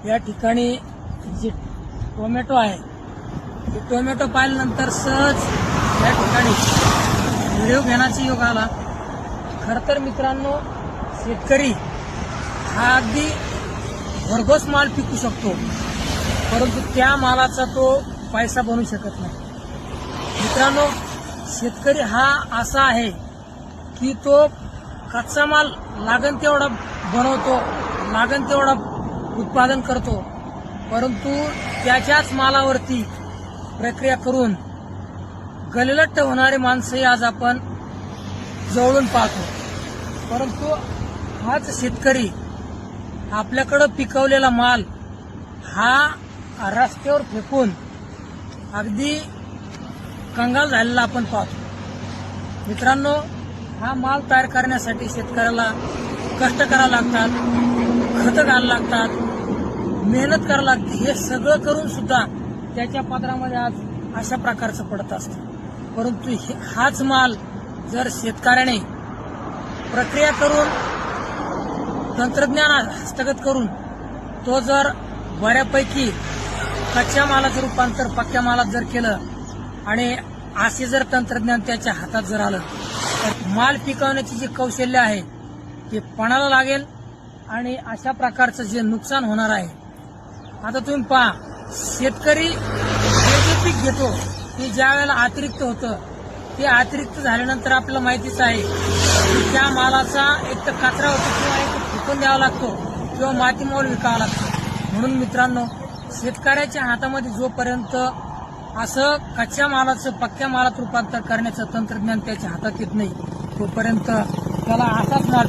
या ठिकाणी जे टोमॅटो आहे ते टोमॅटो पाहिल्यानंतर सहज या ठिकाणी व्हिडिओ घेण्याचा योग आला। खरं तर मित्रांनो, शेतकरी हा अगदी भरघोस माल पिकू शकतो, परंतु त्या मालाचा तो पैसा बनू शकत नाही। मित्रांनो, शेतकरी हा असा आहे की तो कच्चा माल लागन तेवढा बनवतो, लागन तेवढा उत्पादन करतो, परंतु त्याच्याच मालावरती प्रक्रिया करून गलिलट्ट होणारी माणसंही आज आपण जवळून पाहतो। परंतु हाच शेतकरी आपल्याकडं पिकवलेला माल हा रस्त्यावर फेकून अगदी कंगाल झालेला आपण पाहतो। मित्रांनो, हा माल तयार करण्यासाठी शेतकऱ्याला कष्ट करावं लागतात, खत घालावं लागतात, मेहनत करावं लागते। हे सगळं करून सुद्धा त्याच्या पदरामध्ये आज अशा प्रकारचं पडत असतं। परंतु हाच माल जर शेतकऱ्याने प्रक्रिया करून तंत्रज्ञान हस्तगत करून तो जर बऱ्यापैकी कच्च्या मालाचं रूपांतर पक्क्या मालात जर केलं आणि असे जर तंत्रज्ञान त्याच्या हातात जर आलं तर माल पिकवण्याची जी कौशल्य आहे ते पणाला लागेल आणि अशा प्रकारचं जे नुकसान होणार आहे। आता तुम्ही पहा, शेतकरी जे पीक घेतो ते ज्या वेळेला अतिरिक्त होतं ते अतिरिक्त झाल्यानंतर आपल्याला माहितीच आहे की त्या मालाचा एक तर कचरा होतो किंवा एक फेकून द्यावा लागतो किंवा मातीमोल विकावा लागतो। म्हणून मित्रांनो, शेतकऱ्याच्या हातामध्ये जोपर्यंत असं कच्च्या मालाचं पक्क्या मालात रूपांतर करण्याचं तंत्रज्ञान त्याच्या हातात येत नाही तोपर्यंत त्याला असाच माल